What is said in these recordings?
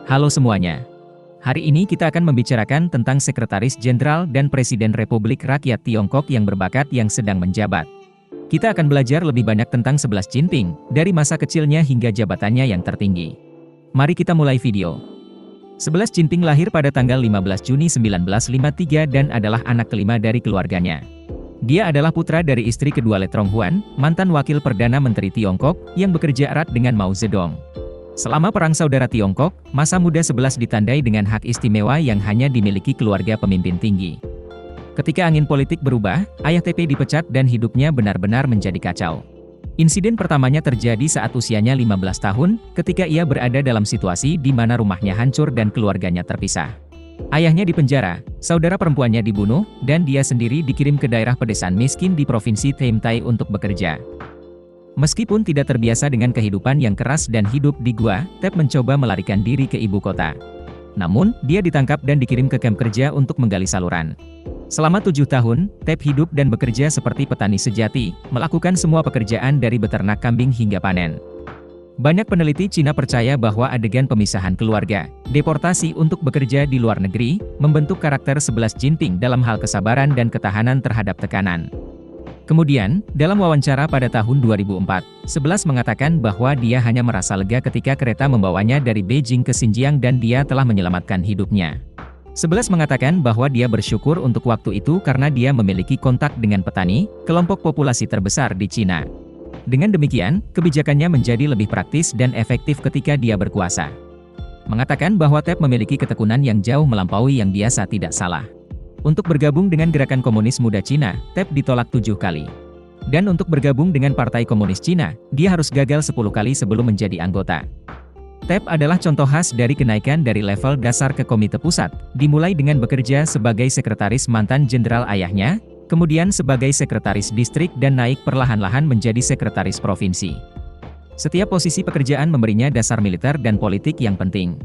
Halo semuanya. Hari ini kita akan membicarakan tentang Sekretaris Jenderal dan Presiden Republik Rakyat Tiongkok yang berbakat yang sedang menjabat. Kita akan belajar lebih banyak tentang 11 Jinping, dari masa kecilnya hingga jabatannya yang tertinggi. Mari kita mulai video. 11 Jinping lahir pada tanggal 15 Juni 1953 dan adalah anak kelima dari keluarganya. Dia adalah putra dari istri kedua Letrong Huan, mantan wakil Perdana Menteri Tiongkok, yang bekerja erat dengan Mao Zedong. Selama Perang Saudara Tiongkok, masa muda 11 ditandai dengan hak istimewa yang hanya dimiliki keluarga pemimpin tinggi. Ketika angin politik berubah, ayah TP dipecat dan hidupnya benar-benar menjadi kacau. Insiden pertamanya terjadi saat usianya 15 tahun, ketika ia berada dalam situasi di mana rumahnya hancur dan keluarganya terpisah. Ayahnya dipenjara, saudara perempuannya dibunuh, dan dia sendiri dikirim ke daerah pedesaan miskin di Provinsi Taimtai untuk bekerja. Meskipun tidak terbiasa dengan kehidupan yang keras dan hidup di gua, Tep mencoba melarikan diri ke ibu kota. Namun, dia ditangkap dan dikirim ke kamp kerja untuk menggali saluran. Selama 7 tahun, Tep hidup dan bekerja seperti petani sejati, melakukan semua pekerjaan dari beternak kambing hingga panen. Banyak peneliti Cina percaya bahwa adegan pemisahan keluarga, deportasi untuk bekerja di luar negeri, membentuk karakter 11 Jinping dalam hal kesabaran dan ketahanan terhadap tekanan. Kemudian, dalam wawancara pada tahun 2004, 11 mengatakan bahwa dia hanya merasa lega ketika kereta membawanya dari Beijing ke Xinjiang dan dia telah menyelamatkan hidupnya. 11 mengatakan bahwa dia bersyukur untuk waktu itu karena dia memiliki kontak dengan petani, kelompok populasi terbesar di Cina. Dengan demikian, kebijakannya menjadi lebih praktis dan efektif ketika dia berkuasa. Mengatakan bahwa Tep memiliki ketekunan yang jauh melampaui yang biasa tidak salah. Untuk bergabung dengan Gerakan Komunis Muda Cina, Tep ditolak 7 kali. Dan untuk bergabung dengan Partai Komunis Cina, dia harus gagal 10 kali sebelum menjadi anggota. Tep adalah contoh khas dari kenaikan dari level dasar ke komite pusat, dimulai dengan bekerja sebagai sekretaris mantan jenderal ayahnya, kemudian sebagai sekretaris distrik dan naik perlahan-lahan menjadi sekretaris provinsi. Setiap posisi pekerjaan memberinya dasar militer dan politik yang penting.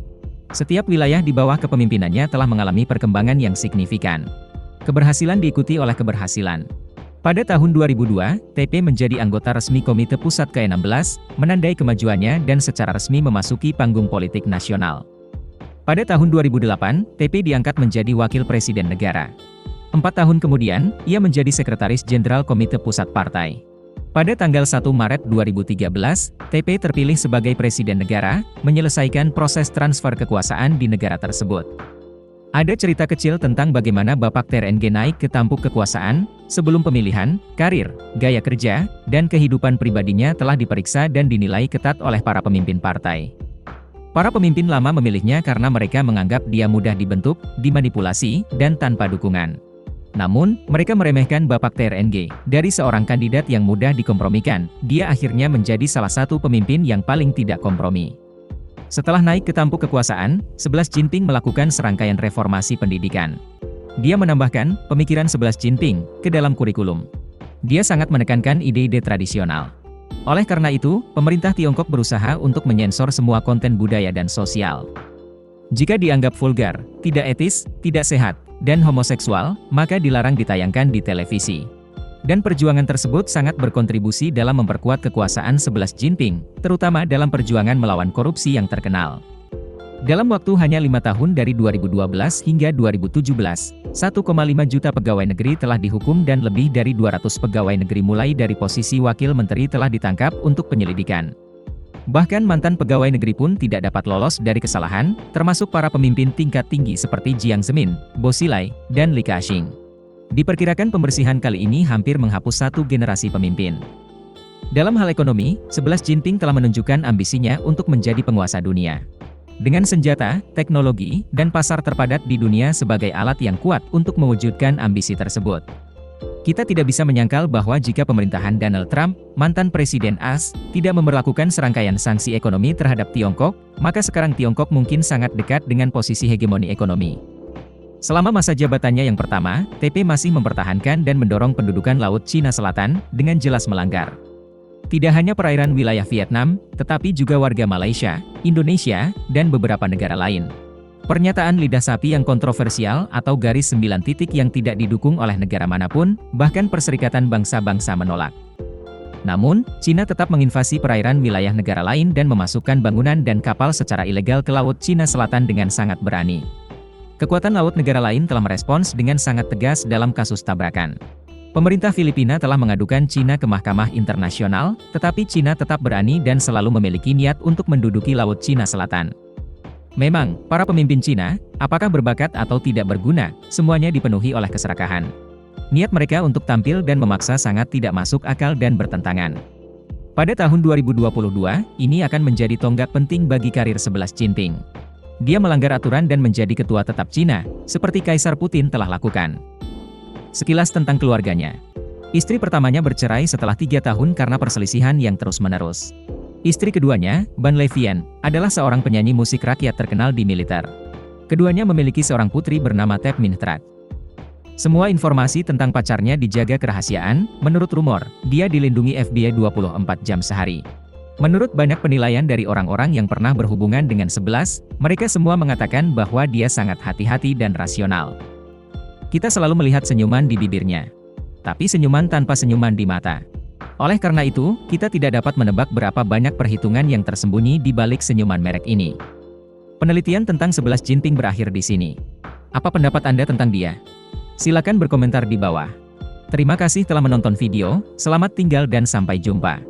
Setiap wilayah di bawah kepemimpinannya telah mengalami perkembangan yang signifikan. Keberhasilan diikuti oleh keberhasilan. Pada tahun 2002, TP menjadi anggota resmi Komite Pusat ke-16, menandai kemajuannya dan secara resmi memasuki panggung politik nasional. Pada tahun 2008, TP diangkat menjadi Wakil Presiden Negara. 4 tahun kemudian, ia menjadi Sekretaris Jenderal Komite Pusat Partai. Pada tanggal 1 Maret 2013, TP terpilih sebagai Presiden Negara, menyelesaikan proses transfer kekuasaan di negara tersebut. Ada cerita kecil tentang bagaimana Bapak TRNG naik ke tampuk kekuasaan, sebelum pemilihan, karir, gaya kerja, dan kehidupan pribadinya telah diperiksa dan dinilai ketat oleh para pemimpin partai. Para pemimpin lama memilihnya karena mereka menganggap dia mudah dibentuk, dimanipulasi, dan tanpa dukungan. Namun, mereka meremehkan Bapak TRNG. Dari seorang kandidat yang mudah dikompromikan, dia akhirnya menjadi salah satu pemimpin yang paling tidak kompromi. Setelah naik ke tampuk kekuasaan, 11 Jinping melakukan serangkaian reformasi pendidikan. Dia menambahkan pemikiran 11 Jinping ke dalam kurikulum. Dia sangat menekankan ide-ide tradisional. Oleh karena itu, pemerintah Tiongkok berusaha untuk menyensor semua konten budaya dan sosial. Jika dianggap vulgar, tidak etis, tidak sehat, dan homoseksual, maka dilarang ditayangkan di televisi. Dan perjuangan tersebut sangat berkontribusi dalam memperkuat kekuasaan 11 Jinping, terutama dalam perjuangan melawan korupsi yang terkenal. Dalam waktu hanya 5 tahun dari 2012 hingga 2017, 1,5 juta pegawai negeri telah dihukum dan lebih dari 200 pegawai negeri mulai dari posisi wakil menteri telah ditangkap untuk penyelidikan. Bahkan mantan pegawai negeri pun tidak dapat lolos dari kesalahan, termasuk para pemimpin tingkat tinggi seperti Jiang Zemin, Bo Xilai, dan Li Ka-shing. Diperkirakan pembersihan kali ini hampir menghapus satu generasi pemimpin. Dalam hal ekonomi, 11 Jinping telah menunjukkan ambisinya untuk menjadi penguasa dunia. Dengan senjata, teknologi, dan pasar terpadat di dunia sebagai alat yang kuat untuk mewujudkan ambisi tersebut. Kita tidak bisa menyangkal bahwa jika pemerintahan Donald Trump, mantan Presiden AS, tidak memberlakukan serangkaian sanksi ekonomi terhadap Tiongkok, maka sekarang Tiongkok mungkin sangat dekat dengan posisi hegemoni ekonomi. Selama masa jabatannya yang pertama, TP masih mempertahankan dan mendorong pendudukan Laut Cina Selatan, dengan jelas melanggar. Tidak hanya perairan wilayah Vietnam, tetapi juga warga Malaysia, Indonesia, dan beberapa negara lain. Pernyataan lidah sapi yang kontroversial atau garis 9 titik yang tidak didukung oleh negara manapun, bahkan Perserikatan Bangsa-Bangsa menolak. Namun, Cina tetap menginvasi perairan wilayah negara lain dan memasukkan bangunan dan kapal secara ilegal ke Laut Cina Selatan dengan sangat berani. Kekuatan laut negara lain telah merespons dengan sangat tegas dalam kasus tabrakan. Pemerintah Filipina telah mengadukan Cina ke Mahkamah Internasional, tetapi Cina tetap berani dan selalu memiliki niat untuk menduduki Laut Cina Selatan. Memang, para pemimpin Cina, apakah berbakat atau tidak berguna, semuanya dipenuhi oleh keserakahan. Niat mereka untuk tampil dan memaksa sangat tidak masuk akal dan bertentangan. Pada tahun 2022, ini akan menjadi tonggak penting bagi karir 11 Jinping. Dia melanggar aturan dan menjadi ketua tetap Cina, seperti Kaisar Putin telah lakukan. Sekilas tentang keluarganya. Istri pertamanya bercerai setelah 3 tahun karena perselisihan yang terus-menerus. Istri keduanya, Ban Levian, adalah seorang penyanyi musik rakyat terkenal di militer. Keduanya memiliki seorang putri bernama Tep Minh Trat. Semua informasi tentang pacarnya dijaga kerahasiaan, menurut rumor, dia dilindungi FBI 24 jam sehari. Menurut banyak penilaian dari orang-orang yang pernah berhubungan dengan 11, mereka semua mengatakan bahwa dia sangat hati-hati dan rasional. Kita selalu melihat senyuman di bibirnya, tapi senyuman tanpa senyuman di mata. Oleh karena itu, kita tidak dapat menebak berapa banyak perhitungan yang tersembunyi di balik senyuman merek ini. Penelitian tentang 11 Jinping berakhir di sini. Apa pendapat Anda tentang dia? Silakan berkomentar di bawah. Terima kasih telah menonton video, selamat tinggal dan sampai jumpa.